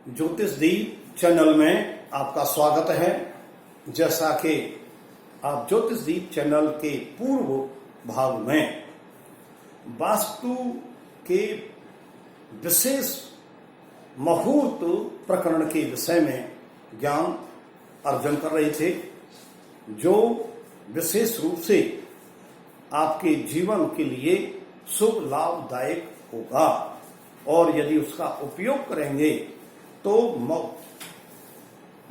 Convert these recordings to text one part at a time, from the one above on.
ज्योतिषदीप channel में आपका स्वागत है। जैसा कि आप ज्योतिषदीप चैनल के पूर्व भाग में वास्तु के विशेष मुहूर्त प्रकरण के विषय में ज्ञान अर्जन कर रहे थे, जो विशेष रूप से आपके जीवन के लिए शुभ लाभदायक होगा और यदि उसका उपयोग करेंगे तो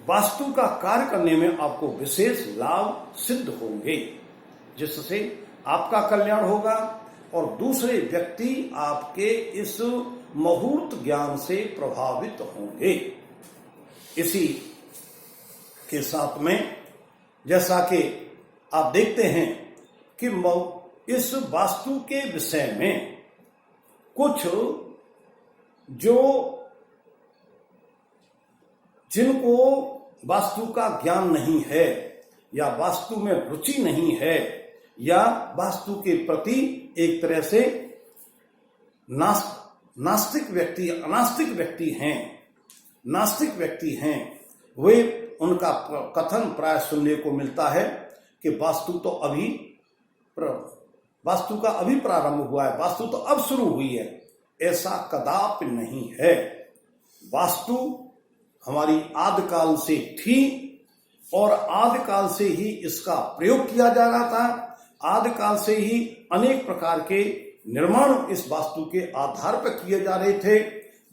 वास्तु का कार्य करने में आपको विशेष लाभ सिद्ध होंगे, जिससे आपका कल्याण होगा और दूसरे व्यक्ति आपके इस मुहूर्त ज्ञान से प्रभावित होंगे। इसी के साथ में जैसा कि आप देखते हैं कि इस वास्तु के विषय में कुछ जिनको वास्तु का ज्ञान नहीं है या वास्तु में रुचि नहीं है या वास्तु के प्रति एक तरह से नास्तिक व्यक्ति हैं, वे उनका कथन प्राय सुनने को मिलता है कि वास्तु का अभी प्रारंभ हुआ है, वास्तु तो अब शुरू हुई है। ऐसा कदापि नहीं है। वास्तु हमारी आदिकाल से थी और आदिकाल से ही इसका प्रयोग किया जा रहा था। आदिकाल से ही अनेक प्रकार के निर्माण इस वास्तु के आधार पर किए जा रहे थे।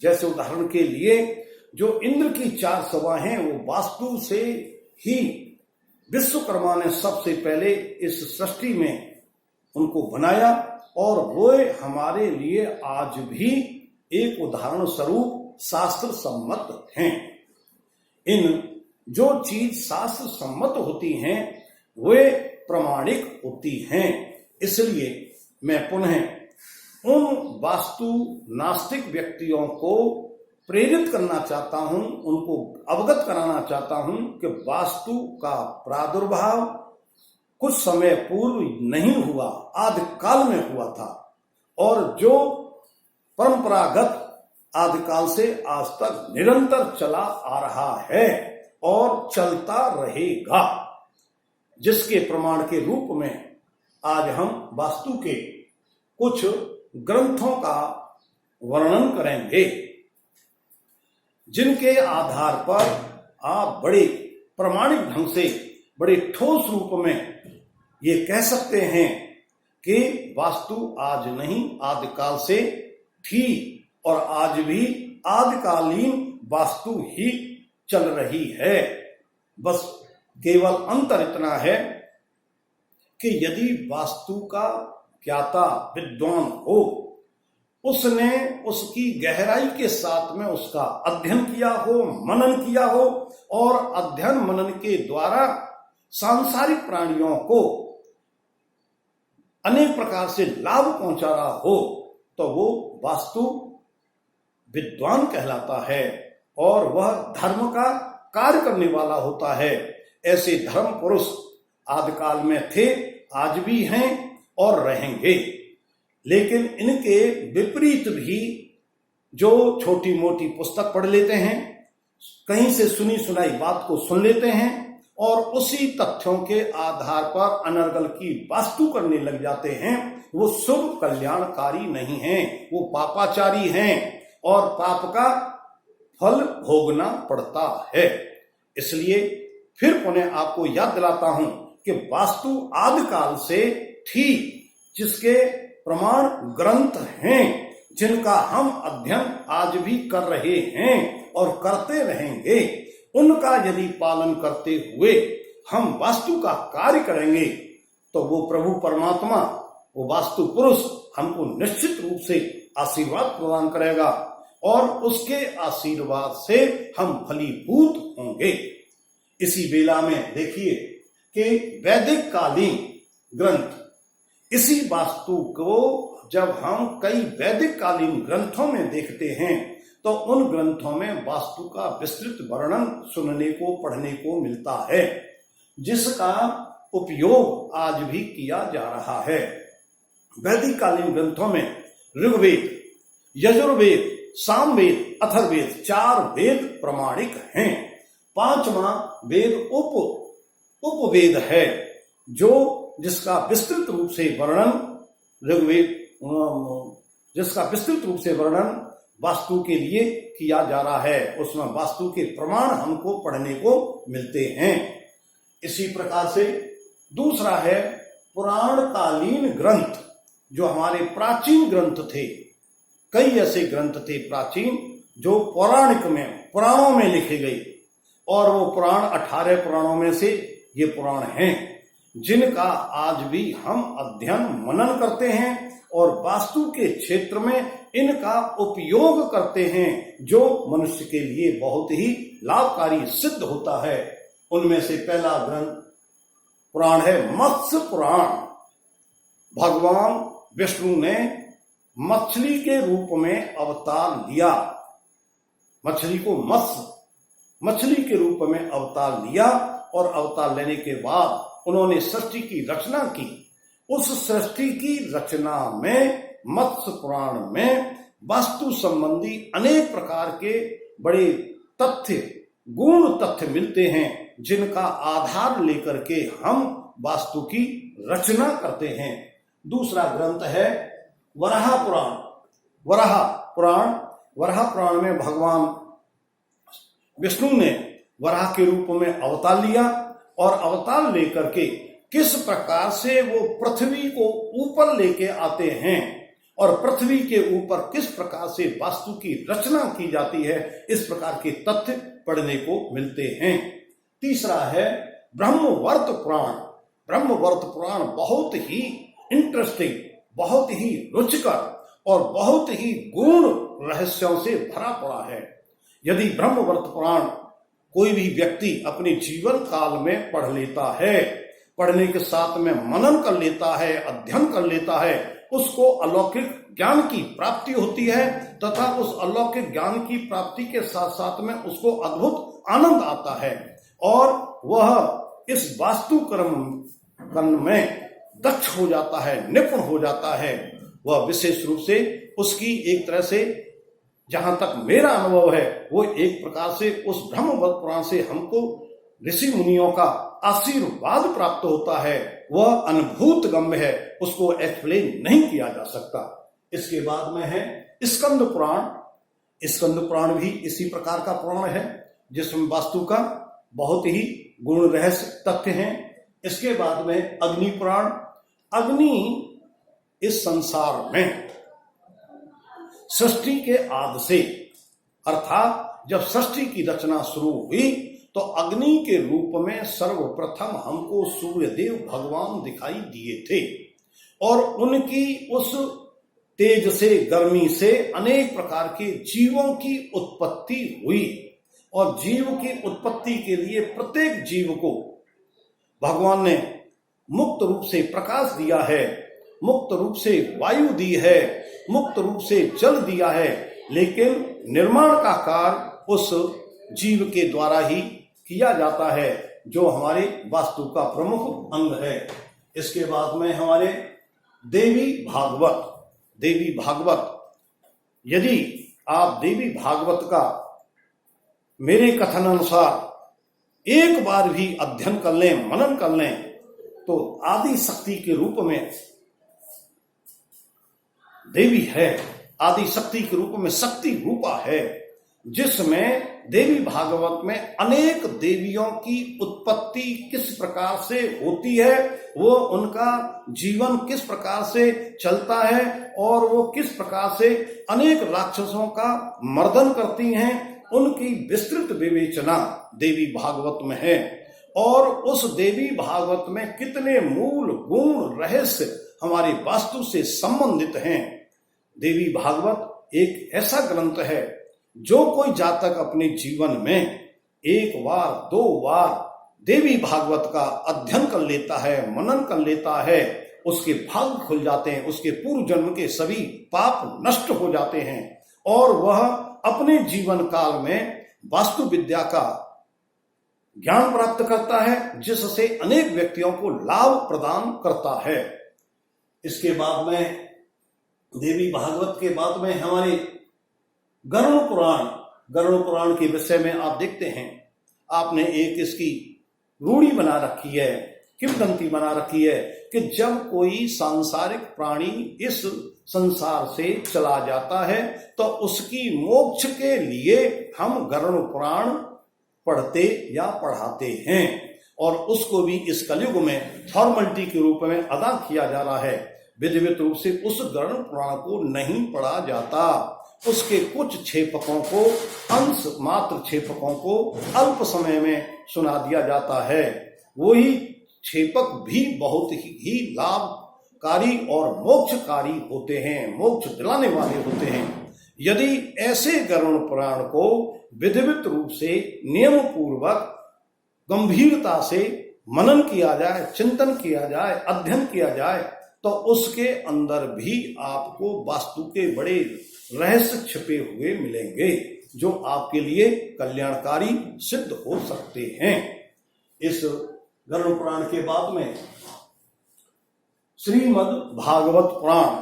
जैसे उदाहरण के लिए जो इंद्र की 4 सभा हैं, वो वास्तु से ही विश्वकर्मा ने सबसे पहले इस सृष्टि में उनको बनाया और वो हमारे लिए आज भी एक उदाहरण स्वरूप शास्त्र सम्मत हैं। इन जो चीज शास्त्र सम्मत होती हैं वे प्रमाणिक होती हैं। इसलिए मैं पुनः उन वास्तु नास्तिक व्यक्तियों को प्रेरित करना चाहता हूं, उनको अवगत कराना चाहता हूं कि वास्तु का प्रादुर्भाव कुछ समय पूर्व नहीं हुआ, आदिकाल में हुआ था और जो परंपरागत आदिकाल से आज तक निरंतर चला आ रहा है और चलता रहेगा, जिसके प्रमाण के रूप में आज हम वास्तु के कुछ ग्रंथों का वर्णन करेंगे, जिनके आधार पर आप बड़े प्रामाणिक ढंग से, बड़े ठोस रूप में ये कह सकते हैं कि वास्तु आज नहीं आदिकाल से थी और आज भी आदिकालीन वास्तु ही चल रही है। बस केवल अंतर इतना है कि यदि वास्तु का ज्ञाता विद्वान हो, उसने उसकी गहराई के साथ में उसका अध्ययन किया हो, मनन किया हो और अध्ययन मनन के द्वारा सांसारिक प्राणियों को अनेक प्रकार से लाभ पहुंचा रहा हो, तो वो वास्तु विद्वान कहलाता है और वह धर्म का कार्य करने वाला होता है। ऐसे धर्म पुरुष आदिकाल में थे, आज भी हैं और रहेंगे। लेकिन इनके विपरीत भी जो छोटी मोटी पुस्तक पढ़ लेते हैं, कहीं से सुनी सुनाई बात को सुन लेते हैं और उसी तथ्यों के आधार पर अनर्गल की वास्तु करने लग जाते हैं, वो शुभ कल्याणकारी नहीं हैं, वो पापाचारी हैं और पाप का फल भोगना पड़ता है। इसलिए फिर पुनः आपको याद दिलाता हूं कि वास्तु आदिकाल से थी, जिसके प्रमाण ग्रंथ हैं, जिनका हम अध्ययन आज भी कर रहे हैं और करते रहेंगे। उनका यदि पालन करते हुए हम वास्तु का कार्य करेंगे तो वो प्रभु परमात्मा, वो वास्तु पुरुष हमको निश्चित रूप से आशीर्वाद प्रदान करेगा और उसके आशीर्वाद से हम फलीभूत होंगे। इसी बेला में देखिए कि वैदिक कालीन ग्रंथ, इसी वास्तु को जब हम कई वैदिक कालीन ग्रंथों में देखते हैं तो उन ग्रंथों में वास्तु का विस्तृत वर्णन सुनने को, पढ़ने को मिलता है, जिसका उपयोग आज भी किया जा रहा है। वैदिक कालीन ग्रंथों में ऋग्वेद, यजुर्वेद सामवेद, अथर्ववेद 4 वेद प्रमाणिक हैं। 5वां वेद उपवेद है, जिसका विस्तृत रूप से वर्णन ऋग्वेद, जिसका विस्तृत रूप से वर्णन वास्तु के लिए किया जा रहा है। उसमें वास्तु के प्रमाण हमको पढ़ने को मिलते हैं। इसी प्रकार से दूसरा है पुराणकालीन ग्रंथ, जो हमारे प्राचीन ग्रंथ थे। कई ऐसे ग्रंथ थे प्राचीन जो पौराणिक में, पुराणों में लिखे गए, और वो पुराण 18 पुराणों में से ये पुराण हैं, जिनका आज भी हम अध्ययन मनन करते हैं और वास्तु के क्षेत्र में इनका उपयोग करते हैं, जो मनुष्य के लिए बहुत ही लाभकारी सिद्ध होता है। उनमें से पहला ग्रंथ पुराण है मत्स्य पुराण। भगवान विष्णु ने मछली के रूप में अवतार लिया, मछली को मछली के रूप में अवतार लिया, और अवतार लेने के बाद उन्होंने सृष्टि की रचना की। उस सृष्टि की रचना में मत्स्य पुराण में वास्तु संबंधी अनेक प्रकार के बड़े तथ्य, गुण तथ्य मिलते हैं, जिनका आधार लेकर के हम वास्तु की रचना करते हैं। दूसरा ग्रंथ है वराह पुराण। वराह पुराण में भगवान विष्णु ने वराह के रूप में अवतार लिया, और अवतार लेकर के किस प्रकार से वो पृथ्वी को ऊपर लेके आते हैं, और पृथ्वी के ऊपर किस प्रकार से वास्तु की रचना की जाती है, इस प्रकार के तथ्य पढ़ने को मिलते हैं। तीसरा है ब्रह्मवर्त पुराण। ब्रह्मवर्त पुराण बहुत ही इंटरेस्टिंग, बहुत ही रुचिकर और बहुत ही गूढ़ रहस्यों से भरा पड़ा है। यदि ब्रह्मवर्त पुराण कोई भी व्यक्ति अपने जीवन काल में पढ़ लेता है, पढ़ने के साथ में मनन कर लेता है, अध्ययन कर लेता है, उसको अलौकिक ज्ञान की प्राप्ति होती है, तथा उस अलौकिक ज्ञान की प्राप्ति के साथ साथ में उसको अद्भुत आनंद आता है, और वह इस वास्तु कर्म में दक्ष हो जाता है, निपुण हो जाता है। वह विशेष रूप से उसकी एक तरह से, जहां तक मेरा अनुभव है, वो एक प्रकार से उस ब्रह्मवर्त पुराण से हमको ऋषि मुनियों का आशीर्वाद प्राप्त होता है। वह अनुभूत गम्य है, उसको एक्सप्लेन नहीं किया जा सकता। इसके बाद में है स्कंद पुराण। स्कंद पुराण भी इसी प्रकार का पुराण है, जिसमें वास्तु का बहुत ही गुण रहस्य तथ्य हैं। इसके बाद में अग्नि पुराण। अग्नि इस संसार में सृष्टि के आदि से, अर्थात जब सृष्टि की रचना शुरू हुई, तो अग्नि के रूप में सर्वप्रथम हमको सूर्यदेव भगवान दिखाई दिए थे, और उनकी उस तेज से, गर्मी से अनेक प्रकार के जीवों की उत्पत्ति हुई। और जीव की उत्पत्ति के लिए प्रत्येक जीव को भगवान ने मुक्त रूप से प्रकाश दिया है, मुक्त रूप से वायु दी है, मुक्त रूप से जल दिया है, लेकिन निर्माण का कार्य उस जीव के द्वारा ही किया जाता है, जो हमारे वास्तु का प्रमुख अंग है। इसके बाद में हमारे देवी भागवत। देवी भागवत, यदि आप देवी भागवत का मेरे कथन अनुसार एक बार भी अध्ययन कर लें, मनन कर लें, तो आदि शक्ति के रूप में देवी है, आदि शक्ति के रूप में शक्ति रूपा है, जिसमें देवी भागवत में अनेक देवियों की उत्पत्ति किस प्रकार से होती है, वो उनका जीवन किस प्रकार से चलता है, और वो किस प्रकार से अनेक राक्षसों का मर्दन करती हैं, उनकी विस्तृत विवेचना देवी भागवत में है। और उस देवी भागवत में कितने मूल गुण रहस्य हमारी वास्तु से संबंधित हैं। देवी भागवत एक ऐसा ग्रंथ है, जो कोई जातक अपने जीवन में एक बार, 2 बार देवी भागवत का अध्ययन कर लेता है, मनन कर लेता है, उसके भाग्य खुल जाते हैं, उसके पूर्व जन्म के सभी पाप नष्ट हो जाते हैं, और वह अपने जीवन काल में वास्तु विद्या का ज्ञान प्राप्त करता है, जिससे अनेक व्यक्तियों को लाभ प्रदान करता है। इसके बाद में देवी भागवत के बाद में हमारे गरुड़ पुराण के विषय में आप देखते हैं, आपने एक इसकी रूढ़ी बना रखी है, किंवदंती बना रखी है कि जब कोई सांसारिक प्राणी इस संसार से चला जाता है तो उसकी मोक्ष के लिए हम गरुड़ पुराण पढ़ते या पढ़ाते हैं, और उसको भी इस कलयुग में फॉर्मेलिटी के रूप में अदा किया जा रहा है। विधिवत रूप से उस गरुड़ पुराण को नहीं पढ़ा जाता, उसके कुछ छेपकों को, अंश मात्र छेपकों को अल्प समय में सुना दिया जाता है। वही छेपक भी बहुत ही लाभकारी और मोक्षकारी होते हैं, मोक्ष दिलाने वाले होते हैं। यदि ऐसे गरुड़ पुराण को विधिवत रूप से नियम पूर्वक गंभीरता से मनन किया जाए, चिंतन किया जाए, अध्ययन किया जाए, तो उसके अंदर भी आपको वास्तु के बड़े रहस्य छिपे हुए मिलेंगे जो आपके लिए कल्याणकारी सिद्ध हो सकते हैं। इस गरुड़ पुराण के बाद में श्रीमद् भागवत पुराण,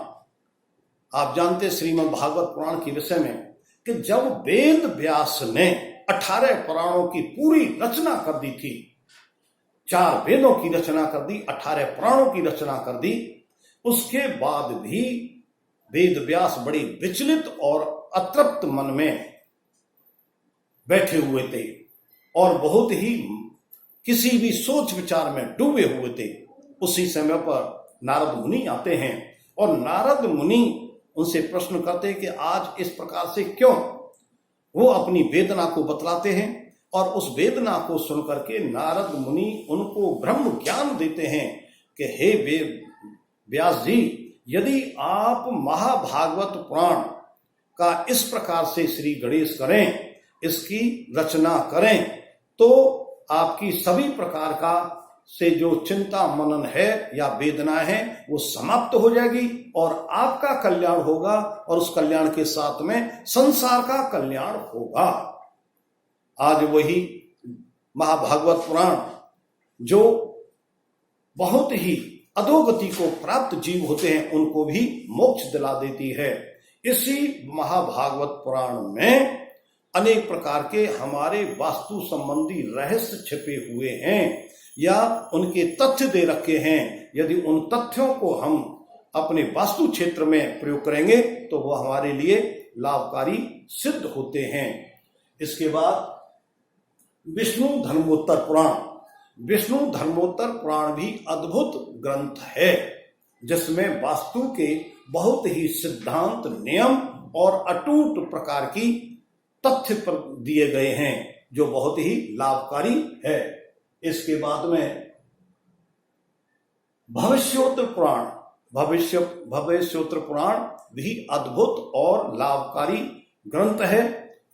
आप जानते श्रीमद् भागवत पुराण के विषय में कि जब वेद व्यास ने 18 पुराणों की पूरी रचना कर दी थी, 4 वेदों की रचना कर दी, 18 पुराणों की रचना कर दी, उसके बाद भी वेद व्यास बड़ी विचलित और अतृप्त मन में बैठे हुए थे और बहुत ही किसी भी सोच विचार में डूबे हुए थे। उसी समय पर नारद मुनि आते हैं और नारद मुनि उनसे प्रश्न करते हैं कि आज इस प्रकार से क्यों। वो अपनी वेदना को बतलाते हैं और उस वेदना को सुनकर के नारद मुनि उनको ब्रह्म ज्ञान देते हैं कि हे व्यास जी, यदि आप महाभागवत पुराण का इस प्रकार से श्री गणेश करें, इसकी रचना करें, तो आपकी सभी प्रकार का से जो चिंता मनन है या वेदना है वो समाप्त हो जाएगी और आपका कल्याण होगा और उस कल्याण के साथ में संसार का कल्याण होगा। आज वही महाभागवत पुराण जो बहुत ही अधोगति को प्राप्त जीव होते हैं उनको भी मोक्ष दिला देती है। इसी महाभागवत पुराण में अनेक प्रकार के हमारे वास्तु संबंधी रहस्य छिपे हुए हैं या उनके तथ्य दे रखे हैं। यदि उन तथ्यों को हम अपने वास्तु क्षेत्र में प्रयोग करेंगे तो वह हमारे लिए लाभकारी सिद्ध होते हैं। इसके बाद विष्णु धर्मोत्तर पुराण, विष्णु धर्मोत्तर पुराण भी अद्भुत ग्रंथ है जिसमें वास्तु के बहुत ही सिद्धांत, नियम और अटूट प्रकार की तथ्य पर दिए गए हैं जो बहुत ही लाभकारी है। इसके बाद में भविष्योत्तर पुराण, भविष्योत्तर पुराण भी अद्भुत और लाभकारी ग्रंथ है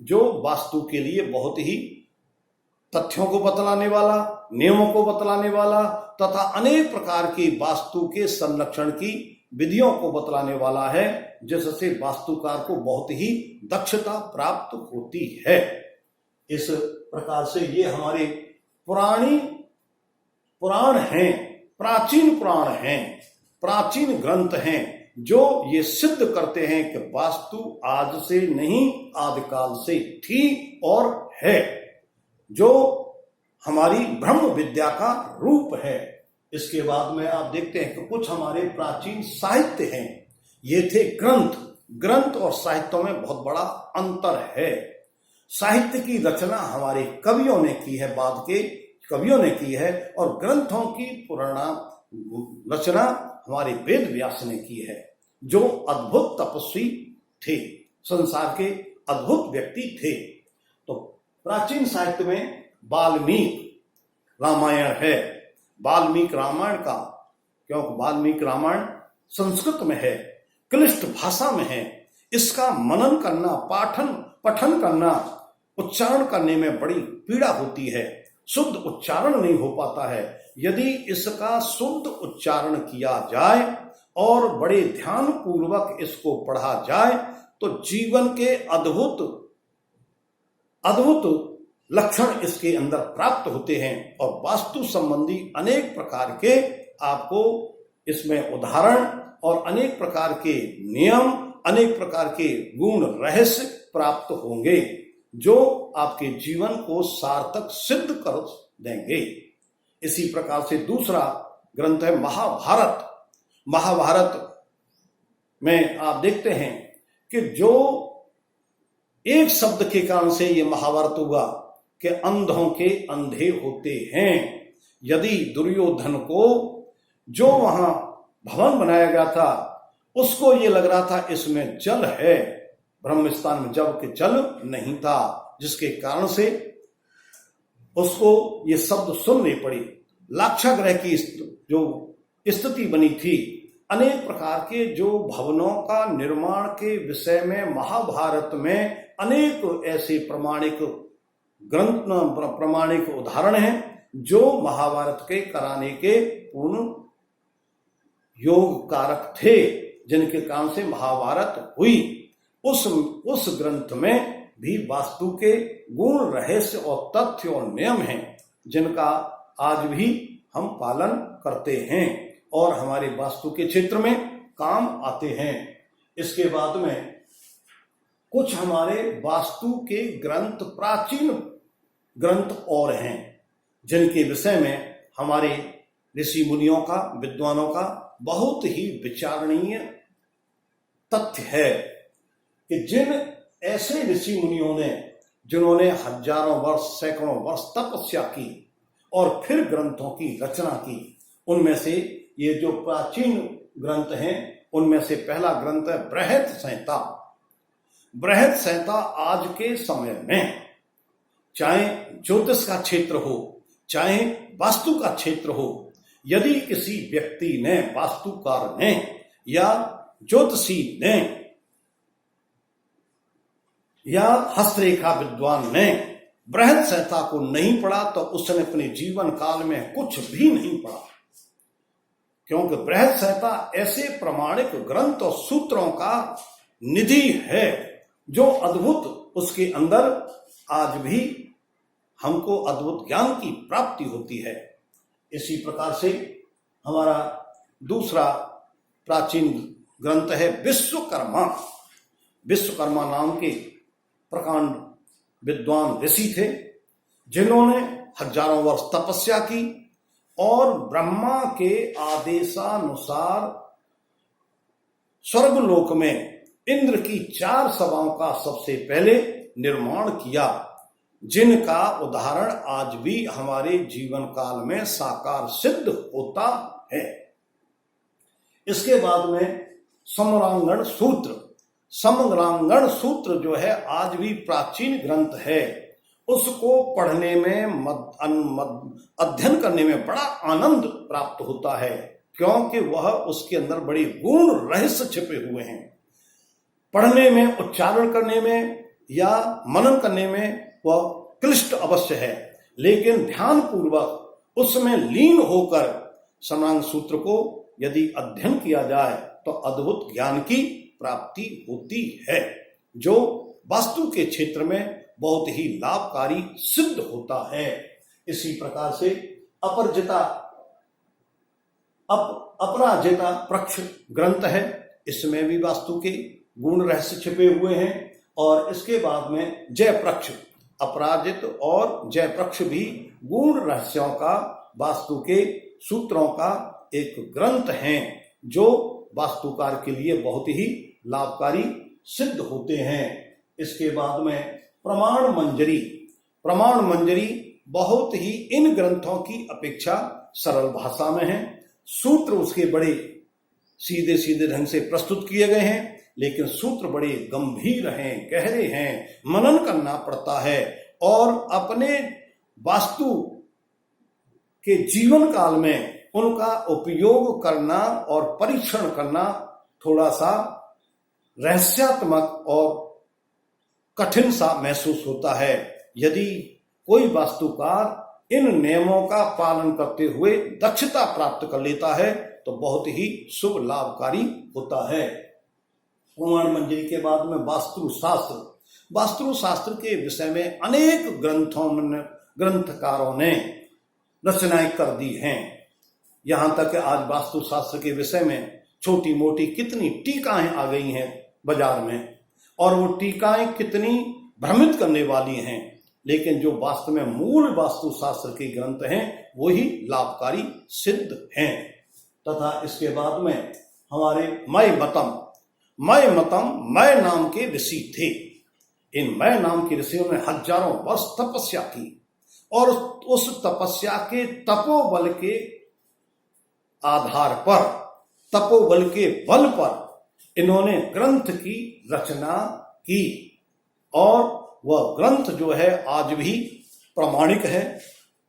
जो वास्तु के लिए बहुत ही तथ्यों को बतलाने वाला, नियमों को बतलाने वाला तथा अनेक प्रकार की वास्तु के संरक्षण की विधियों को बतलाने वाला है, जिससे वास्तुकार को बहुत ही दक्षता प्राप्त होती है। इस प्रकार से ये हमारे पुराण हैं, प्राचीन पुराण हैं, प्राचीन ग्रंथ हैं जो ये सिद्ध करते हैं कि वास्तु आज से नहीं आदिकाल से थी और है, जो हमारी ब्रह्म विद्या का रूप है। इसके बाद में आप देखते हैं कि कुछ हमारे प्राचीन साहित्य हैं। ये थे ग्रंथ और साहित्यों में बहुत बड़ा अंतर है। साहित्य की रचना हमारे कवियों ने की है, बाद के कवियों ने की है, और ग्रंथों की पुराना रचना हमारे वेद व्यास ने की है, जो अद्भुत तपस्वी थे, संसार के अद्भुत व्यक्ति थे। तो प्राचीन साहित्य में वाल्मीकि रामायण है। वाल्मीकि रामायण का, क्योंकि वाल्मीकि रामायण संस्कृत में है, क्लिष्ट भाषा में है, इसका मनन करना, पठन करना, उच्चारण करने में बड़ी पीड़ा होती है, शुद्ध उच्चारण नहीं हो पाता है। यदि इसका शुद्ध उच्चारण किया जाए और बड़े ध्यान पूर्वक इसको पढ़ा जाए तो जीवन के अद्भुत लक्षण इसके अंदर प्राप्त होते हैं और वास्तु संबंधी अनेक प्रकार के आपको इसमें उदाहरण और अनेक प्रकार के नियम, अनेक प्रकार के गुण रहस्य प्राप्त होंगे जो आपके जीवन को सार्थक सिद्ध कर देंगे। इसी प्रकार से दूसरा ग्रंथ है महाभारत। महाभारत में आप देखते हैं कि जो एक शब्द के कारण से ये महाभारत हुआ कि अंधों के अंधे होते हैं। यदि दुर्योधन को जो वहां भवन बनाया गया था उसको ये लग रहा था इसमें जल है, ब्रह्मस्थान में जब जल नहीं था, जिसके कारण से उसको ये शब्द सुननी पड़ी। लाक्षागृह की जो स्थिति बनी थी, अनेक प्रकार के जो भवनों का निर्माण के विषय में महाभारत में अनेक ऐसे प्रमाणिक ग्रंथ, प्रमाणिक उदाहरण हैं जो महाभारत के कराने के पूर्ण योग कारक थे, जिनके कारण से महाभारत हुई। उस ग्रंथ में भी वास्तु के गुण, रहस्य और तथ्य और नियम हैं जिनका आज भी हम पालन करते हैं और हमारे वास्तु के क्षेत्र में काम आते हैं। इसके बाद में कुछ हमारे वास्तु के ग्रंथ, प्राचीन ग्रंथ और हैं जिनके विषय में हमारे ऋषि मुनियों का, विद्वानों का बहुत ही विचारणीय तथ्य है कि जिन ऐसे ऋषि मुनियों ने, जिन्होंने हजारों वर्ष, सैकड़ों वर्ष तपस्या की और फिर ग्रंथों की रचना की, उनमें से ये जो प्राचीन ग्रंथ हैं उनमें से पहला ग्रंथ है बृहत संहिता। बृहत संहिता आज के समय में चाहे ज्योतिष का क्षेत्र हो, चाहे वास्तु का क्षेत्र हो, यदि किसी व्यक्ति ने, वास्तुकार ने या ज्योतिषी ने या हस्तरेखा विद्वान ने बृहत संहिता को नहीं पढ़ा तो उसने अपने जीवन काल में कुछ भी नहीं पढ़ा, क्योंकि बृहत संहिता ऐसे प्रमाणिक ग्रंथ और सूत्रों का निधि है जो अद्भुत, उसके अंदर आज भी हमको अद्भुत ज्ञान की प्राप्ति होती है। इसी प्रकार से हमारा दूसरा प्राचीन ग्रंथ है विश्वकर्मा। विश्वकर्मा नाम के प्रकांड विद्वान ऋषि थे जिन्होंने हजारों वर्ष तपस्या की और ब्रह्मा के आदेशानुसार स्वर्गलोक में इंद्र की 4 सभाओं का सबसे पहले निर्माण किया, जिनका उदाहरण आज भी हमारे जीवन काल में साकार सिद्ध होता है। इसके बाद में समरांगण सूत्र। समरांगण सूत्र जो है आज भी प्राचीन ग्रंथ है, उसको पढ़ने में, अध्ययन करने में बड़ा आनंद प्राप्त होता है, क्योंकि वह उसके अंदर बड़े गुण रहस्य छिपे हुए हैं। पढ़ने में, उच्चारण करने में या मनन करने में वह क्लिष्ट अवश्य है, लेकिन ध्यान पूर्वक उसमें लीन होकर समरांग सूत्र को यदि अध्ययन किया जाए तो अद्भुत ज्ञान की प्राप्ति होती है, जो वास्तु के क्षेत्र में बहुत ही लाभकारी सिद्ध होता है। इसी प्रकार से अपराजिता प्रक्ष ग्रंथ है, इसमें भी वास्तु के गुण रहस्य छिपे हुए हैं। और इसके बाद में जय प्रक्ष, अपराजित और जय प्रक्ष भी गुण रहस्यों का, वास्तु के सूत्रों का एक ग्रंथ हैं जो वास्तुकार के लिए बहुत ही लाभकारी सिद्ध होते हैं। इसके बाद में प्रमाण मंजरी। प्रमाण मंजरी बहुत ही इन ग्रंथों की अपेक्षा सरल भाषा में है। सूत्र उसके बड़े सीधे सीधे ढंग से प्रस्तुत किए गए हैं, लेकिन सूत्र बड़े गंभीर हैं, गहरे हैं, मनन करना पड़ता है और अपने वास्तु के जीवन काल में उनका उपयोग करना और परीक्षण करना थोड़ा सा रहस्यात्मक और कठिन सा महसूस होता है। यदि कोई वास्तुकार इन नियमों का पालन करते हुए दक्षता प्राप्त कर लेता है तो बहुत ही शुभ लाभकारी होता है। प्रमाण मंजरी के बाद में वास्तुशास्त्र। वास्तुशास्त्र के विषय में अनेक ग्रंथकारों ने रचनाएं कर दी हैं। यहां तक कि आज वास्तुशास्त्र के विषय में छोटी मोटी कितनी टीकाएं आ गई हैं बाजार में, और वो टीकाएं कितनी भ्रमित करने वाली हैं, लेकिन जो वास्तव में मूल वास्तुशास्त्र के ग्रंथ हैं वही लाभकारी सिद्ध हैं। तथा इसके बाद में हमारे मय मतम मय नाम के ऋषि थे। इन मय नाम के ऋषियों ने हजारों वर्ष तपस्या की और उस तपस्या के तपोबल के आधार पर, तपोबल के बल पर इन्होंने ग्रंथ की रचना की और वह ग्रंथ जो है आज भी प्रामाणिक है,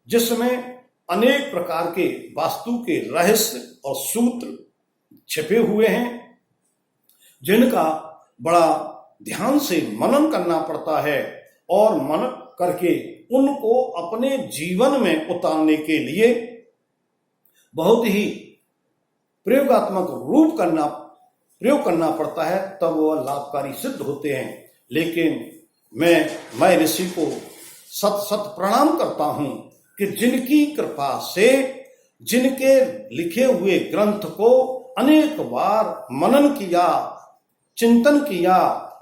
जिसमें अनेक प्रकार के वास्तु के रहस्य और सूत्र छिपे हुए हैं, जिनका बड़ा ध्यान से मनन करना पड़ता है और मनन करके उनको अपने जीवन में उतारने के लिए बहुत ही प्रयोगात्मक प्रयोग करना पड़ता है, तब वह लाभकारी सिद्ध होते हैं। लेकिन मैं ऋषि को सत सत प्रणाम करता हूं कि जिनकी कृपा से जिनके लिखे हुए ग्रंथ को अनेक बार मनन किया, चिंतन किया,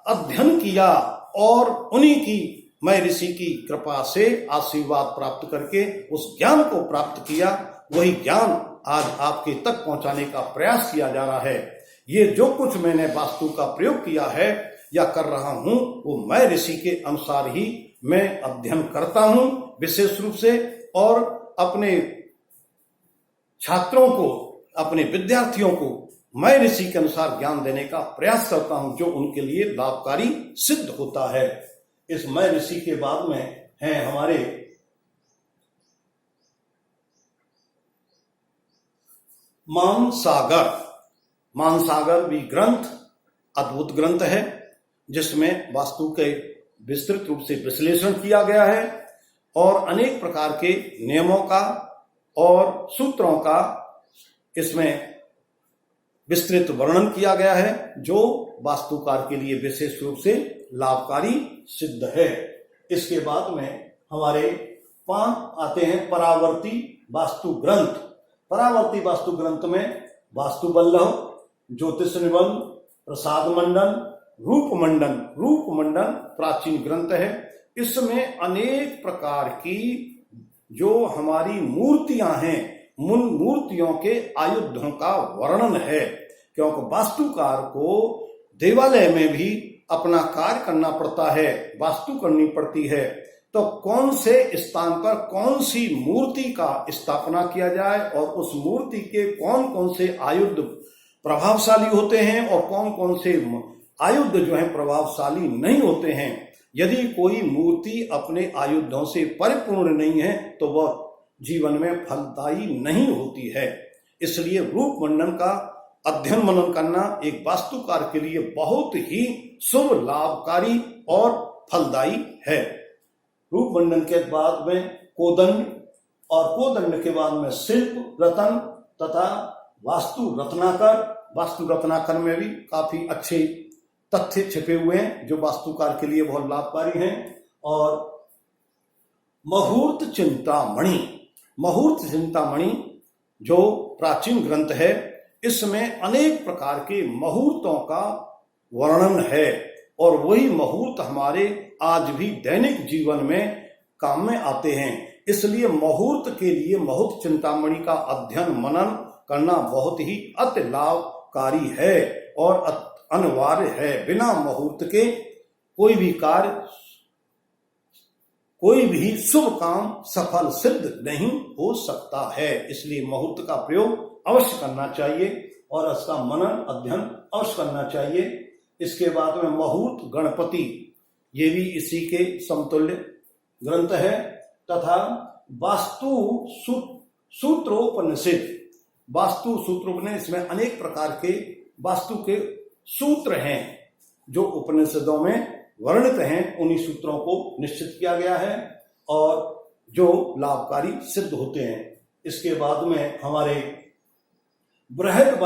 अध्ययन किया और उन्हीं की मैं ऋषि की कृपा से आशीर्वाद प्राप्त करके उस ज्ञान को प्राप्त किया, वही ज्ञान आज आपके तक पहुंचाने का प्रयास किया जा रहा है। ये जो कुछ मैंने वास्तु का प्रयोग किया है या कर रहा हूं वो मैं ऋषि के अनुसार ही मैं अध्ययन करता हूं विशेष रूप से, और अपने छात्रों को, अपने विद्यार्थियों को मैं ऋषि के अनुसार ज्ञान देने का प्रयास करता हूं जो उनके लिए लाभकारी सिद्ध होता है। इस मैं ऋषि के बाद में हैं हमारे मानसागर भी ग्रंथ अद्भुत ग्रंथ है, जिसमें वास्तु के विस्तृत रूप से विश्लेषण किया गया है और अनेक प्रकार के नियमों का और सूत्रों का इसमें विस्तृत वर्णन किया गया है, जो वास्तुकार के लिए विशेष रूप से लाभकारी सिद्ध है। इसके बाद में हमारे आते हैं परावर्ती वास्तु ग्रंथ। परावर्ती वास्तु ग्रंथ में वास्तु बल्लभ, ज्योतिष निबंध, प्रसाद मंडन, रूप मंडन प्राचीन ग्रंथ है। इसमें अनेक प्रकार की जो हमारी मूर्तियां हैं, उन मूर्तियों के आयुधों का वर्णन है, क्योंकि वास्तुकार को देवालय में भी अपना कार्य करना पड़ता है, वास्तु करनी पड़ती है, तो कौन से स्थान पर कौन सी मूर्ति का स्थापना किया जाए और उस मूर्ति के कौन कौन से आयुध प्रभावशाली होते हैं और कौन कौन से आयुध जो है प्रभावशाली नहीं होते हैं। यदि कोई मूर्ति अपने आयुधों से परिपूर्ण नहीं है तो वह जीवन में फलदायी नहीं होती है। इसलिए रूप मंडन का अध्ययन मनन करना एक वास्तुकार के लिए बहुत ही शुभ, लाभकारी और फलदायी है। रूप मंडन के बाद में कोदंड और कोदंड के बाद में शिल्प रत्न तथा वास्तु रत्नाकर में भी काफी अच्छे तथ्य छिपे हुए हैं जो वास्तुकार के लिए बहुत लाभकारी हैं। और मुहूर्त चिंतामणि जो प्राचीन ग्रंथ है, इसमें अनेक प्रकार के मुहूर्तों का वर्णन है और वही मुहूर्त हमारे आज भी दैनिक जीवन में काम में आते हैं। इसलिए मुहूर्त के लिए मुहूर्त चिंतामणि का अध्ययन मनन करना बहुत ही अति लाभकारी है और अनिवार्य है। बिना मुहूर्त के कोई भी कार्य, कोई भी शुभ काम सफल सिद्ध नहीं हो सकता है। इसलिए मुहूर्त का प्रयोग अवश्य करना चाहिए और इसका मनन अध्ययन अवश्य करना चाहिए। इसके बाद में मुहूर्त गणपति, ये भी इसी के समतुल्य ग्रंथ है। तथा वास्तु सूत्रोपनिषद, वास्तु सूत्रोपनिषद, इसमें अनेक प्रकार के वास्तु के सूत्र हैं जो उपनिषदों में वर्णित हैं। उन्हीं सूत्रों को निश्चित किया गया है और जो लाभकारी सिद्ध होते हैं। इसके बाद में हमारे बृहद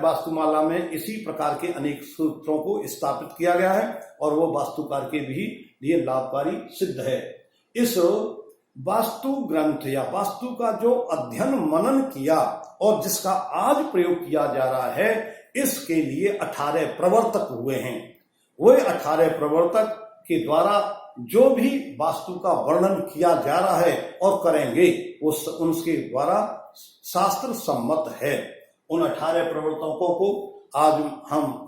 वास्तुमाला में इसी प्रकार के अनेक सूत्रों को स्थापित किया गया है और वो वास्तुकार के भी लिए लाभकारी सिद्ध है। इस वास्तु ग्रंथ या वास्तु का जो अध्ययन मनन किया और जिसका आज प्रयोग किया जा रहा है, इसके लिए 18 प्रवर्तक हुए हैं। वे 18 प्रवर्तक के द्वारा जो भी वास्तु का वर्णन किया जा रहा है और करेंगे उनके द्वारा शास्त्र सम्मत है। उन 18 प्रवर्तकों को आज हम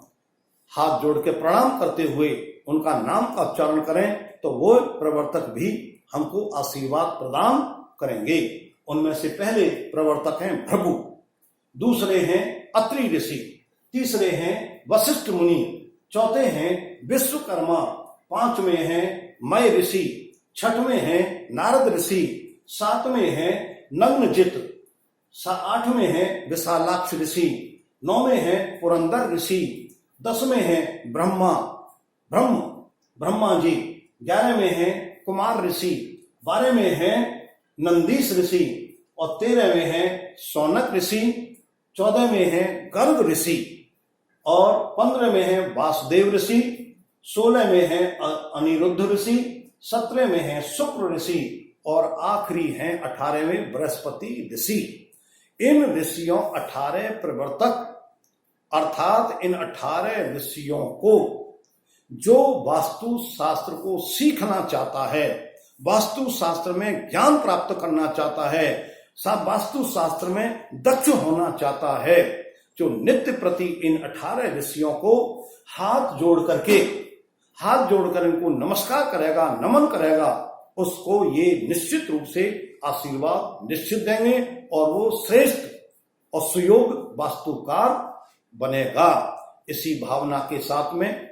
हाथ जोड़ के प्रणाम करते हुए उनका नाम का उच्चारण करें तो वो प्रवर्तक भी हमको आशीर्वाद प्रदान करेंगे। उनमें से पहले प्रवर्तक हैं भृगु, दूसरे हैं अत्रि ऋषि, तीसरे हैं वशिष्ठ मुनि, चौथे हैं विश्वकर्मा, पांचवें हैं मय ऋषि, छठवें हैं नारद ऋषि, सातवें हैं नग्नजित, आठवें हैं विशालाक्ष ऋषि, नौवें हैं पुरंदर ऋषि, 10वें हैं ब्रह्मा जी, 11वें हैं कुमार ऋषि, 12वें हैं नंदीश ऋषि और 13वें हैं शौनक ऋषि, 14वें हैं गर्ग ऋषि और 15वें हैं वासुदेव ऋषि, 16वें हैं अनिरुद्ध ऋषि, 17वें हैं शुक्र ऋषि और आखिरी हैं 18वें बृहस्पति ऋषि। इन ऋषियों 18 प्रवर्तक अर्थात इन 18 ऋषियों को जो वास्तु शास्त्र को सीखना चाहता है, वास्तु शास्त्र में ज्ञान प्राप्त करना चाहता है, वास्तु शास्त्र में दक्ष होना चाहता है, जो नित्य प्रति इन 18 ऋषियों को हाथ जोड़कर इनको नमस्कार करेगा, नमन करेगा, उसको ये निश्चित रूप से आशीर्वाद निश्चित देंगे और वो श्रेष्ठ और सुयोग वास्तुकार बनेगा। इसी भावना के साथ में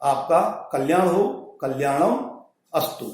आपका कल्याण हो, कल्याणम अस्तु।